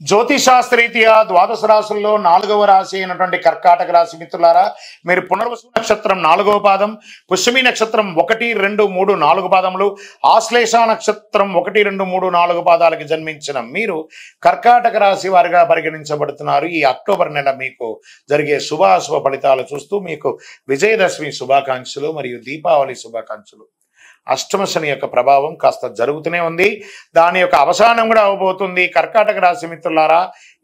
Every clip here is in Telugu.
జ్యోతిషాస్త్రరీత్యా ద్వాదశ రాశుల్లో 4వ రాశి అయినటువంటి కర్కాటక రాశి మిత్రులారా, మీరు పునర్వసు నక్షత్రం 4వ పాదం, పుష్యమి నక్షత్రం 1, 2, 3, 4 పాదములు, ఆశ్లేష నక్షత్రం 1, 2, 3, 4 పాదాలకు జన్మించిన మీరు కర్కాటక రాశి వారిగా పరిగణించబడుతున్నారు. ఈ అక్టోబర్ నెల మీకు జరిగే శుభాశుభ ఫలితాలు చూస్తూ మీకు విజయదశమి శుభాకాంక్షలు మరియు దీపావళి శుభాకాంక్షలు. అష్టమ శని యొక్క ప్రభావం కాస్త జరుగుతూనే ఉంది, దాని యొక్క అవసానం కూడా అవబోతుంది. కర్కాటక రాశి మిత్రులారా,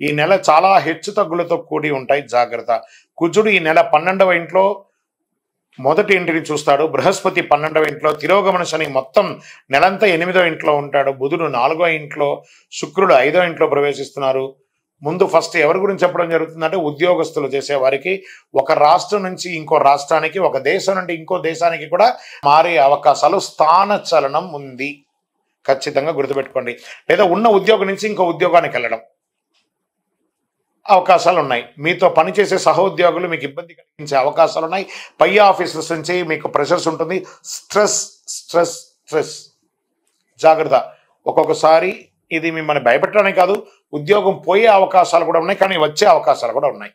ఈ నెల చాలా హెచ్చు తగ్గులతో కూడి ఉంటాయి, జాగ్రత్త. కుజుడు ఈ నెల 12వ ఇంట్లో మొదటి ఇంటిని చూస్తాడు, బృహస్పతి 12వ ఇంట్లో, తిరోగమన శని మొత్తం నెలంతా 8వ ఇంట్లో ఉంటాడు, బుధుడు 4వ ఇంట్లో, శుక్రుడు 5వ ఇంట్లో ప్రవేశిస్తున్నారు. ముందు ఫస్ట్ ఎవరి గురించి చెప్పడం జరుగుతుందంటే ఉద్యోగస్తులు చేసే వారికి ఒక రాష్ట్రం నుంచి ఇంకో రాష్ట్రానికి, ఒక దేశం నుండి ఇంకో దేశానికి కూడా మారే అవకాశాలు, స్థాన చలనం ఉంది, ఖచ్చితంగా గుర్తుపెట్టుకోండి. లేదా ఉన్న ఉద్యోగం నుంచి ఇంకో ఉద్యోగానికి వెళ్ళడం అవకాశాలు ఉన్నాయి. మీతో పనిచేసే సహోద్యోగులు మీకు ఇబ్బంది కలిగించే అవకాశాలు ఉన్నాయి. పై ఆఫీసర్స్ నుంచి మీకు ప్రెషర్స్ ఉంటుంది. స్ట్రెస్ స్ట్రెస్ స్ట్రెస్, జాగ్రత్త. ఒక్కొక్కసారి ఇది మిమ్మల్ని భయపెట్టడానికి కాదు, ఉద్యోగం పోయే అవకాశాలు కూడా ఉన్నాయి, కానీ వచ్చే అవకాశాలు కూడా ఉన్నాయి.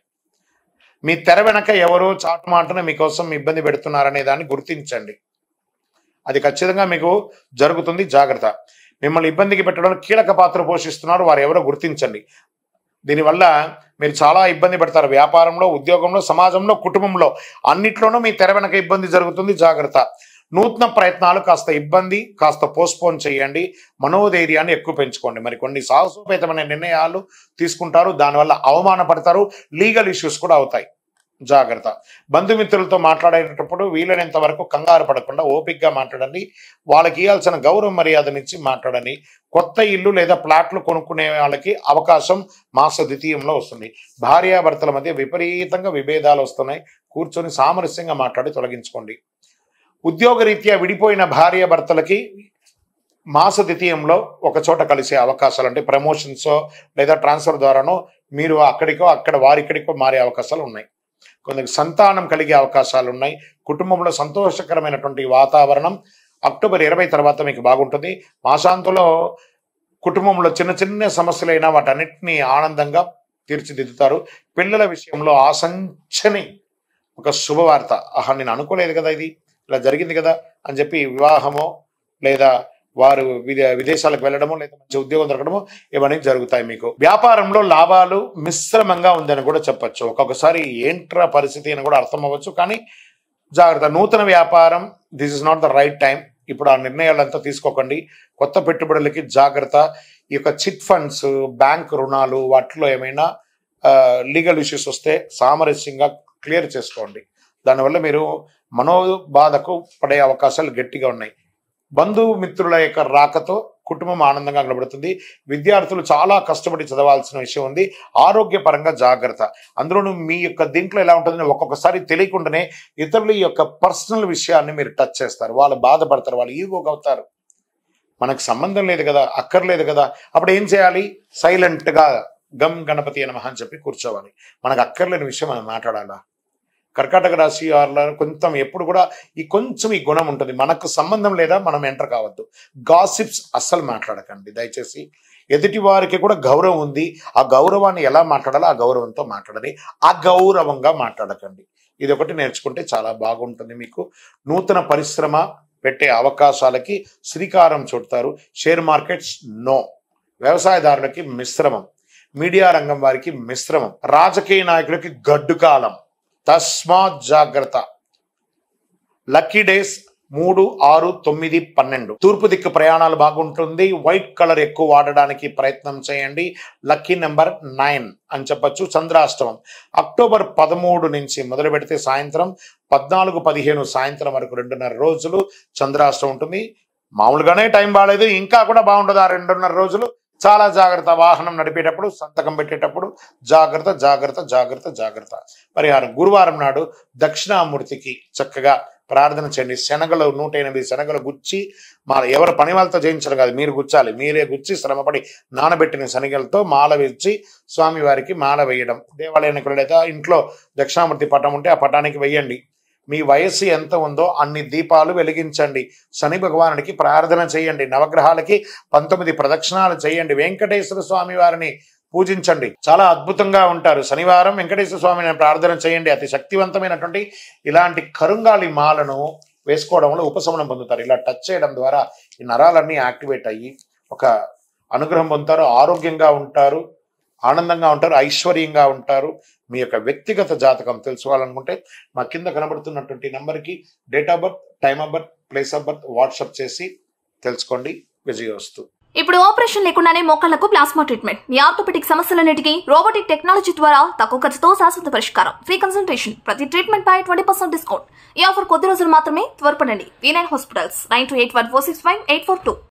మీ తెర వెనక ఎవరో చాటుమాటన మీకోసం ఇబ్బంది పెడుతున్నారనే దాన్ని గుర్తించండి, అది ఖచ్చితంగా మీకు జరుగుతుంది, జాగ్రత్త. మిమ్మల్ని ఇబ్బందికి పెట్టడానికి కీలక పాత్ర పోషిస్తున్నారు, వారు ఎవరో గుర్తించండి. దీనివల్ల మీరు చాలా ఇబ్బంది పడతారు. వ్యాపారంలో, ఉద్యోగంలో, సమాజంలో, కుటుంబంలో అన్నిట్లోనూ మీ తెర వెనక ఇబ్బంది జరుగుతుంది, జాగ్రత్త. నూతన ప్రయత్నాలు కాస్త పోస్ట్పోన్ చేయండి. మనోధైర్యాన్ని ఎక్కువ పెంచుకోండి. మరి కొన్ని సాహసోపేతమైన నిర్ణయాలు తీసుకుంటారు, దానివల్ల అవమానపడతారు, లీగల్ ఇష్యూస్ కూడా అవుతాయి, జాగ్రత్త. బంధుమిత్రులతో మాట్లాడేటప్పుడు వీలైనంత వరకు కంగారు పడకుండా ఓపికగా మాట్లాడండి. వాళ్ళకి ఇవ్వాల్సిన గౌరవ మర్యాదనిచ్చి మాట్లాడండి. కొత్త ఇల్లు లేదా ప్లాట్లు కొనుక్కునే వాళ్ళకి అవకాశం మాస ద్వితీయంలో వస్తుంది. భార్యాభర్తల మధ్య విపరీతంగా విభేదాలు వస్తున్నాయి, కూర్చొని సామరస్యంగా మాట్లాడి తొలగించుకోండి. ఉద్యోగరీత్యా విడిపోయిన భార్యాభర్తలకి మాస ద్వితీయంలో ఒక చోట కలిసే అవకాశాలు, అంటే ప్రమోషన్స్ లేదా ట్రాన్స్ఫర్ ద్వారానో మీరు అక్కడ వారిక్కడికో మారే అవకాశాలు ఉన్నాయి. కొందరికి సంతానం కలిగే అవకాశాలు ఉన్నాయి. కుటుంబంలో సంతోషకరమైనటువంటి వాతావరణం అక్టోబర్ 20 తర్వాత మీకు బాగుంటుంది. మాసాంతంలో కుటుంబంలో చిన్న చిన్న సమస్యలైనా వాటన్నిటినీ ఆనందంగా తీర్చిదిద్దుతారు. పిల్లల విషయంలో ఆశంచని ఒక శుభవార్త, నేను అనుకోలేదు కదా, ఇది ఇలా జరిగింది కదా అని చెప్పి వివాహమో లేదా వారు విదేశాలకు వెళ్ళడమో లేదా మంచి ఉద్యోగం దొరకడమో ఇవన్నీ జరుగుతాయి. మీకు వ్యాపారంలో లాభాలు మిశ్రమంగా ఉందని కూడా చెప్పచ్చు. ఒక్కొక్కసారి ఏంట్రా పరిస్థితి అని కూడా అర్థం అవ్వచ్చు, కానీ జాగ్రత్త. నూతన వ్యాపారం, this is not the right time. ఇప్పుడు ఆ నిర్ణయాలంతా తీసుకోకండి. కొత్త పెట్టుబడులకి జాగ్రత్త. ఈ యొక్క చిట్ ఫండ్స్, బ్యాంక్ రుణాలు, వాటిలో ఏమైనా లీగల్ ఇష్యూస్ వస్తే సామరస్యంగా క్లియర్ చేసుకోండి. దానివల్ల మీరు మనోబాధకు పడే అవకాశాలు గట్టిగా ఉన్నాయి. బంధుమిత్రుల యొక్క రాకతో కుటుంబం ఆనందంగా కనబడుతుంది. విద్యార్థులు చాలా కష్టపడి చదవాల్సిన విషయం ఉంది. ఆరోగ్యపరంగా జాగ్రత్త. అందులోనూ మీ యొక్క దీంట్లో ఎలా ఉంటుందని ఒక్కొక్కసారి తెలియకుండానే ఇతరుల యొక్క పర్సనల్ విషయాన్ని మీరు టచ్ చేస్తారు, వాళ్ళు బాధపడతారు, వాళ్ళు ఈగోగా అవుతారు. మనకు సంబంధం లేదు కదా, అక్కర్లేదు కదా, అప్పుడు ఏం చేయాలి? సైలెంట్గా గమ్ గణపతి నమః అని చెప్పి కూర్చోవాలి. మనకు అక్కర్లేని విషయం మనం మాట్లాడాలా? కర్కాటక రాశి వారు కొంచెం ఎప్పుడు కూడా కొంచెం ఈ గుణం ఉంటుంది. మనకు సంబంధం లేదా మనం ఎంటర్ కావద్దు. గాసిప్స్ అస్సలు మాట్లాడకండి దయచేసి. ఎదుటి వారికి కూడా గౌరవం ఉంది, ఆ గౌరవాన్ని ఎలా మాట్లాడాలో ఆ గౌరవంతో మాట్లాడాలి, అగౌరవంగా మాట్లాడకండి. ఇది ఒకటి నేర్చుకుంటే చాలా బాగుంటుంది. మీకు నూతన పరిశ్రమ పెట్టే అవకాశాలకి శ్రీకారం చుడతారు. Share markets no. వ్యవసాయదారులకి మిశ్రమం, మీడియా రంగం వారికి మిశ్రమం, రాజకీయ నాయకులకి గడ్డు కాలం, తస్మాత్ జాగ్రత్త. Lucky days 3, 6, 9, 12. తూర్పు దిక్కు ప్రయాణాలు బాగుంటుంది. వైట్ కలర్ ఎక్కువ వాడడానికి ప్రయత్నం చేయండి. లక్కీ నెంబర్ 9 అని చెప్పచ్చు. చంద్రాష్టమం అక్టోబర్ 13 నుంచి మొదలు పెడితే సాయంత్రం 14, 15 సాయంత్రం వరకు 2.5 రోజులు చంద్రాష్టమం ఉంటుంది. మామూలుగానే టైం బాగాలేదు, ఇంకా కూడా బాగుంటుంది ఆ 2.5 రోజులు. చాలా జాగ్రత్త. వాహనం నడిపేటప్పుడు, సంతకం పెట్టేటప్పుడు జాగ్రత్త జాగ్రత్త జాగ్రత్త జాగ్రత్త. పరిహారం: గురువారం నాడు దక్షిణామూర్తికి చక్కగా ప్రార్థన చేయండి. శనగలు 108 శనగలు గుచ్చి, ఎవరు పని వాళ్ళతో చేయించడం కాదు, మీరు గుచ్చాలి. మీరే గుచ్చి శ్రమపడి నానబెట్టిన శనగలతో మాల వేసి స్వామివారికి మాల వేయడం. దేవాలయానికి లేదా ఇంట్లో దక్షిణామూర్తి పటం ఉంటే ఆ పటానికి వేయండి. మీ వయస్సు ఎంత ఉందో అన్ని దీపాలు వెలిగించండి. శని భగవానుడికి ప్రార్థన చేయండి. నవగ్రహాలకి 19 ప్రదక్షిణాలు చేయండి. వెంకటేశ్వర స్వామి వారిని పూజించండి, చాలా అద్భుతంగా ఉంటారు. శనివారం వెంకటేశ్వర స్వామిని ప్రార్థన చేయండి. అతి శక్తివంతమైనటువంటి ఇలాంటి కరుంగాలి మాలను వేసుకోవడం వల్ల ఉపశమనం పొందుతారు. ఇలా టచ్ చేయడం ద్వారా ఈ నరాలన్నీ యాక్టివేట్ అయ్యి ఒక అనుగ్రహం పొందుతారు, ఆరోగ్యంగా ఉంటారు, ఆనందంగా ఉంటారు, ఐశ్వర్యంగా ఉంటారు. మీ యొక్క వ్యక్తిగత జాతకం తెలుసుకోవాలనుకుంటే మా కింద కనబడుతున్నటువంటి నంబర్కి date of birth, time of birth, place of birth WhatsApp చేసి తెలుసుకోండి. విజయోస్తు. ఇప్పుడు ఆపరేషన్ లేకుండానే మోకాళ్లకు ప్లాస్మా ట్రీట్మెంట్. మీ ఆర్థోపెటిక్ సమస్యలన్నిటికీ రోబోటిక్ టెక్నాలజీ ద్వారా తక్కువ ఖర్చుతో శాశ్వత పరిష్కారం. Free consultation. ప్రతి ట్రీట్మెంట్ పై 20% డిస్కౌంట్. ఈ ఆఫర్ కొద్ది రోజులు మాత్రమే. త్వరపడండి. V9 hospitals 9281465842.